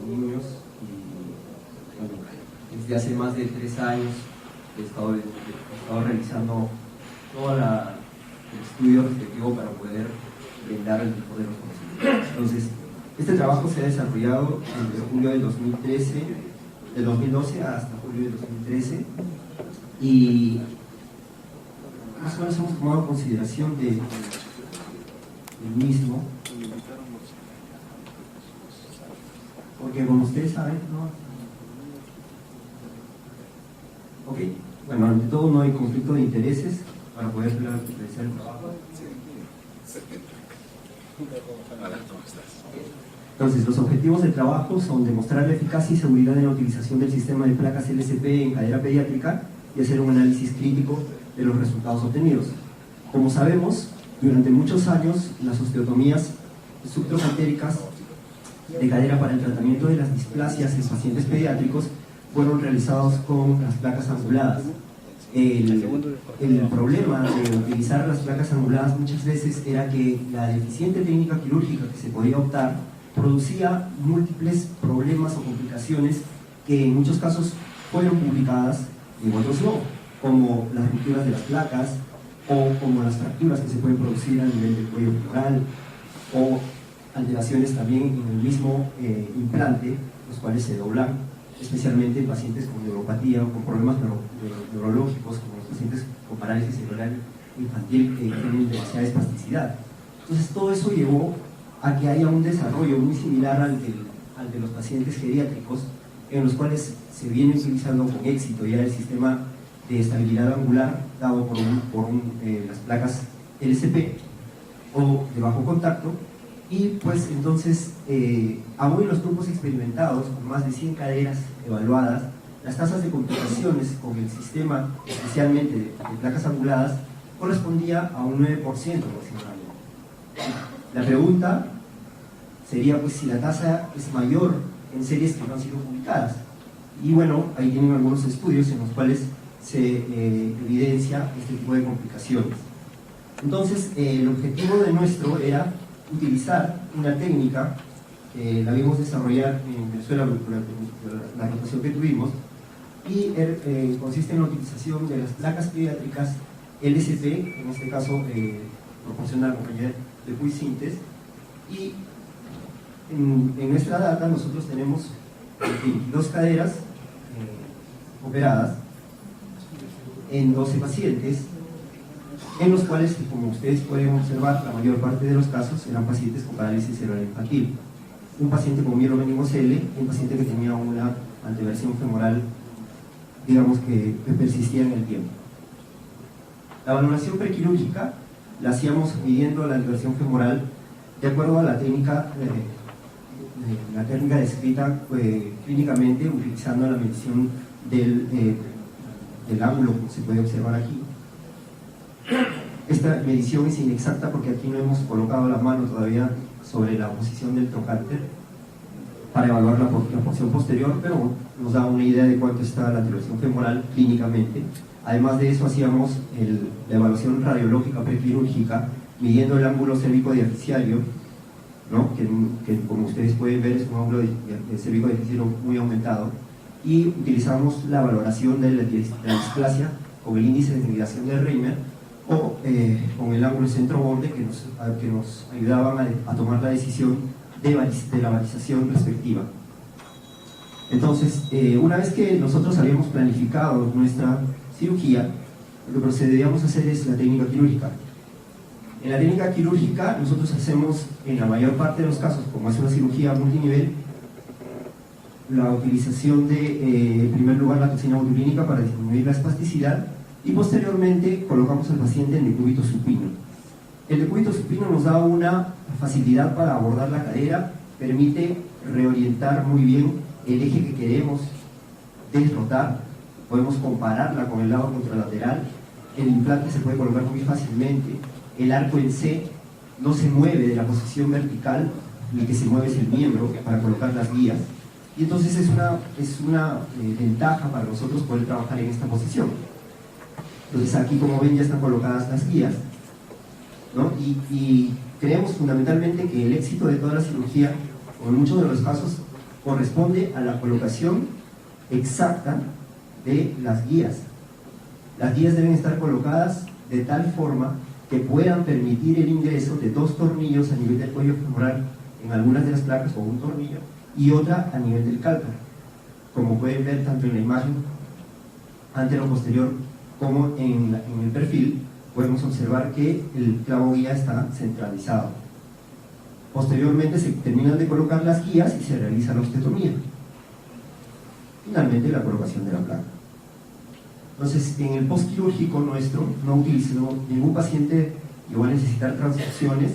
niños y bueno, desde hace más de 3 años he estado realizando todo el estudio respectivo para poder brindar el mejor de los conocimientos. Entonces, este trabajo se ha desarrollado desde julio del 2012 hasta julio del 2013 y más o menos hemos tomado consideración del mismo, porque como ustedes saben, ¿no? Ok, bueno, ante todo no hay conflicto de intereses para poder realizar el trabajo. Entonces, los objetivos del trabajo son demostrar la eficacia y seguridad en la utilización del sistema de placas LSP en cadera pediátrica y hacer un análisis crítico de los resultados obtenidos. Como sabemos, durante muchos años las osteotomías subtrocantéricas de cadera para el tratamiento de las displasias en pacientes pediátricos fueron realizados con las placas anguladas. El problema de utilizar las placas anguladas muchas veces era que la deficiente técnica quirúrgica que se podía optar producía múltiples problemas o complicaciones que en muchos casos fueron publicadas y en otros no, como las rupturas de las placas o como las fracturas que se pueden producir a nivel del cuello femoral o alteraciones también en el mismo implante, los cuales se doblan, especialmente en pacientes con neuropatía o con problemas neurológicos, como los pacientes con parálisis cerebral infantil que tienen demasiada espasticidad. Entonces todo eso llevó a que haya un desarrollo muy similar al de los pacientes geriátricos, en los cuales se viene utilizando con éxito ya el sistema de estabilidad angular dado por las placas LSP o de bajo contacto. Y pues entonces, aún en los grupos experimentados, con más de 100 caderas evaluadas, las tasas de complicaciones con el sistema, especialmente de placas anguladas, correspondía a un 9% aproximadamente. La pregunta sería pues si la tasa es mayor en series que no han sido publicadas. Y bueno, ahí tienen algunos estudios en los cuales se evidencia este tipo de complicaciones. Entonces, el objetivo de nuestro era utilizar una técnica que la vimos desarrollar en Venezuela durante la rotación que tuvimos y consiste en la utilización de las placas pediátricas LSP, en este caso proporciona la compañía de Puy-Sintes, y en nuestra data nosotros tenemos 22 caderas operadas en 12 pacientes, en los cuales, como ustedes pueden observar, la mayor parte de los casos eran pacientes con parálisis cerebral infantil, un paciente con mielomeningocele y un paciente que tenía una anteversión femoral, digamos que persistía en el tiempo. La valoración prequirúrgica la hacíamos midiendo la anteversión femoral de acuerdo a la técnica descrita clínicamente, utilizando la medición del ángulo, como se puede observar aquí. Esta medición es inexacta porque aquí no hemos colocado la mano todavía sobre la posición del trocánter para evaluar la porción posterior, pero nos da una idea de cuánto está la anteversión femoral clínicamente. Además de eso, hacíamos la evaluación radiológica prequirúrgica midiendo el ángulo cérvico-diaficiario, ¿no? que como ustedes pueden ver es un ángulo de cérvico-diaficiario muy aumentado, y utilizamos la valoración de la displasia con el índice de degradación de Reimer o con el ángulo centro-borde que nos ayudaban a tomar la decisión de la balización respectiva. Entonces, una vez que nosotros habíamos planificado nuestra cirugía, lo que procederíamos a hacer es la técnica quirúrgica. En la técnica quirúrgica nosotros hacemos, en la mayor parte de los casos, como es una cirugía multinivel, la utilización de, en primer lugar, la toxina botulínica para disminuir la espasticidad, y posteriormente colocamos al paciente en decúbito supino. El decúbito supino nos da una facilidad para abordar la cadera, permite reorientar muy bien el eje que queremos desrotar, podemos compararla con el lado contralateral, el implante se puede colocar muy fácilmente, el arco en C no se mueve de la posición vertical, el que se mueve es el miembro para colocar las guías, y entonces es una ventaja para nosotros poder trabajar en esta posición. Entonces aquí, como ven, ya están colocadas las guías, ¿no? Y creemos fundamentalmente que el éxito de toda la cirugía, o en muchos de los casos, corresponde a la colocación exacta de las guías. Las guías deben estar colocadas de tal forma que puedan permitir el ingreso de 2 tornillos a nivel del cuello femoral en algunas de las placas, o un tornillo, y otra a nivel del cálcar. Como pueden ver tanto en la imagen antero posterior como en el perfil, podemos observar que el clavo guía está centralizado. Posteriormente se terminan de colocar las guías y se realiza la osteotomía. Finalmente, la colocación de la placa. Entonces, en el postquirúrgico nuestro no utilizó ningún paciente que va a necesitar transfusiones.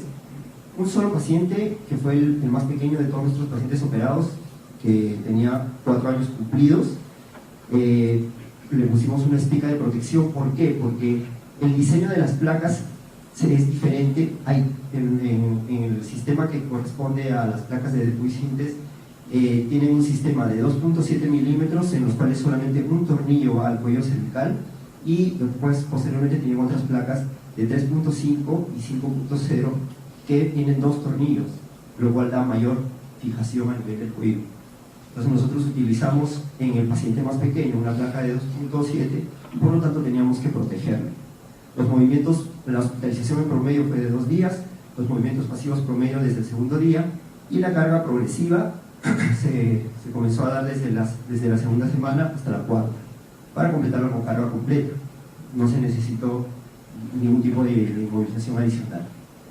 Un solo paciente, que fue el más pequeño de todos nuestros pacientes operados, que tenía 4 años cumplidos. Le pusimos una espica de protección. ¿Por qué? Porque el diseño de las placas es diferente. En el sistema que corresponde a las placas de Dupuytren's, tienen un sistema de 2.7 milímetros en los cuales solamente un tornillo va al cuello cervical, y después posteriormente tienen otras placas de 3.5 y 5.0 que tienen 2 tornillos, lo cual da mayor fijación a nivel del cuello. Entonces nosotros utilizamos en el paciente más pequeño una placa de 2.7 y por lo tanto teníamos que protegerlo. Los movimientos, la hospitalización en promedio fue de 2 días, los movimientos pasivos promedio desde el segundo día, y la carga progresiva se comenzó a dar desde la segunda semana hasta la 4, para completarlo con carga completa. No se necesitó ningún tipo de inmovilización adicional.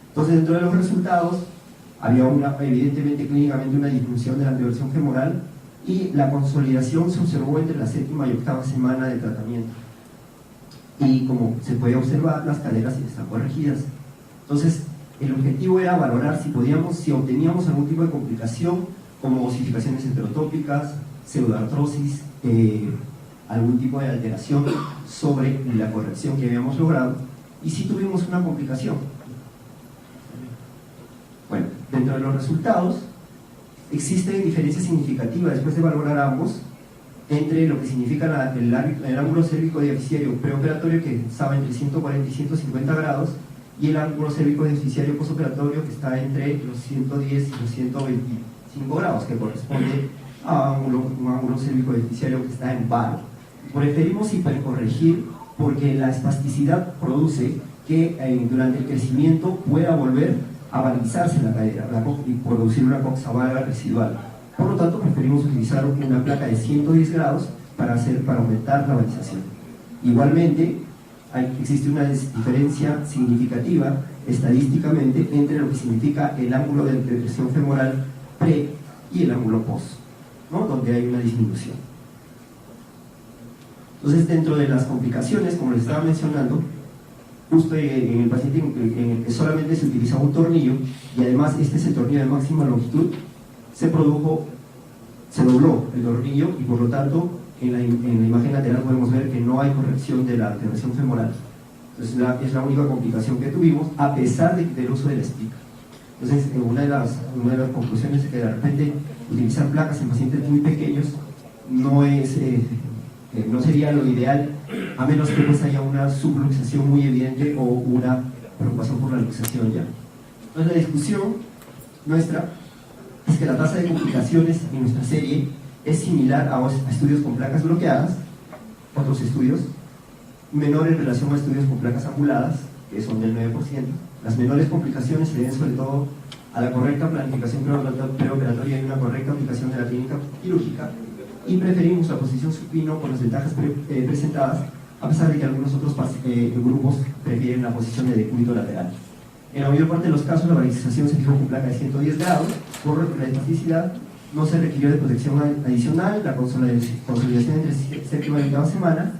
Entonces, dentro de los resultados, había evidentemente clínicamente una disminución de la anteversión femoral, y la consolidación se observó entre la 7ª y 8ª semana de tratamiento. Y como se puede observar, las caderas están corregidas. Entonces, el objetivo era valorar si obteníamos algún tipo de complicación, como osificaciones heterotópicas, pseudoartrosis, algún tipo de alteración sobre la corrección que habíamos logrado, y si tuvimos una complicación. Bueno, dentro de los resultados existe diferencia significativa después de valorar ambos entre lo que significa el ángulo cérvico deficitario preoperatorio, que estaba entre 140 y 150 grados, y el ángulo cérvico deficitario postoperatorio, que está entre los 110 y los 125 grados, que corresponde a un ángulo cérvico deficitario que está en paro. Preferimos hipercorregir porque la espasticidad produce que durante el crecimiento pueda volver a balizarse la cadera y producir una coxa valga residual. Por lo tanto, preferimos utilizar una placa de 110 grados para aumentar la balización. Igualmente, existe una diferencia significativa estadísticamente entre lo que significa el ángulo de depresión femoral pre y el ángulo post, ¿no? Donde hay una disminución. Entonces, dentro de las complicaciones, como les estaba mencionando, justo en el paciente en el que solamente se utilizaba un tornillo, y además este es el tornillo de máxima longitud, se dobló el tornillo, y por lo tanto en la imagen lateral podemos ver que no hay corrección de la depresión femoral. Entonces es la única complicación que tuvimos, a pesar del uso de la espica. Entonces, una de las conclusiones es que de repente utilizar placas en pacientes muy pequeños no sería lo ideal, a menos que pues haya una subluxación muy evidente o una preocupación por la luxación ya. Entonces, la discusión nuestra es que la tasa de complicaciones en nuestra serie es similar a estudios con placas bloqueadas, otros estudios, menor en relación a estudios con placas anguladas, que son del 9%. Las menores complicaciones se deben sobre todo a la correcta planificación preoperatoria y una correcta aplicación de la técnica quirúrgica, y preferimos la posición supino por las ventajas presentadas, a pesar de que algunos otros grupos prefieren la posición de decúbito lateral. En la mayor parte de los casos, la balización se fijó con placa de 110 grados, por la elasticidad no se requirió de protección adicional, la consolidación entre 7ª y 8ª semana,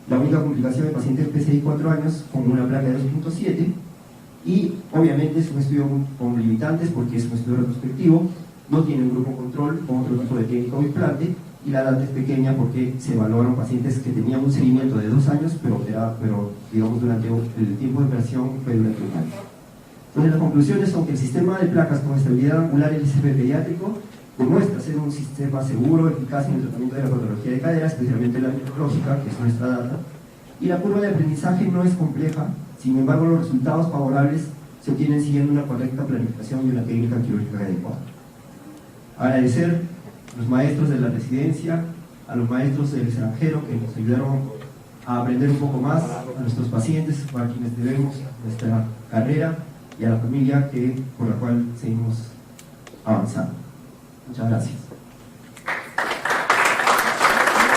la única complicación de pacientes PCI 4 años con una placa de 2.7, y obviamente es un estudio con limitantes porque es un estudio retrospectivo, no tiene un grupo control con otro tipo de técnica o implante, y la edad es pequeña porque se valoran pacientes que tenían un seguimiento de 2 años, pero digamos durante el tiempo de operación fue durante un año. Entonces, las conclusiones son que el sistema de placas con estabilidad angular LSP pediátrico demuestra ser un sistema seguro, eficaz en el tratamiento de la patología de cadera, especialmente la neurológica, que es nuestra data, y la curva de aprendizaje no es compleja. Sin embargo, los resultados favorables se obtienen siguiendo una correcta planificación y una técnica quirúrgica adecuada. Agradecer los maestros de la residencia, a los maestros del extranjero que nos ayudaron a aprender un poco más, a nuestros pacientes, a quienes debemos nuestra carrera, y a la familia por la cual seguimos avanzando. Muchas gracias.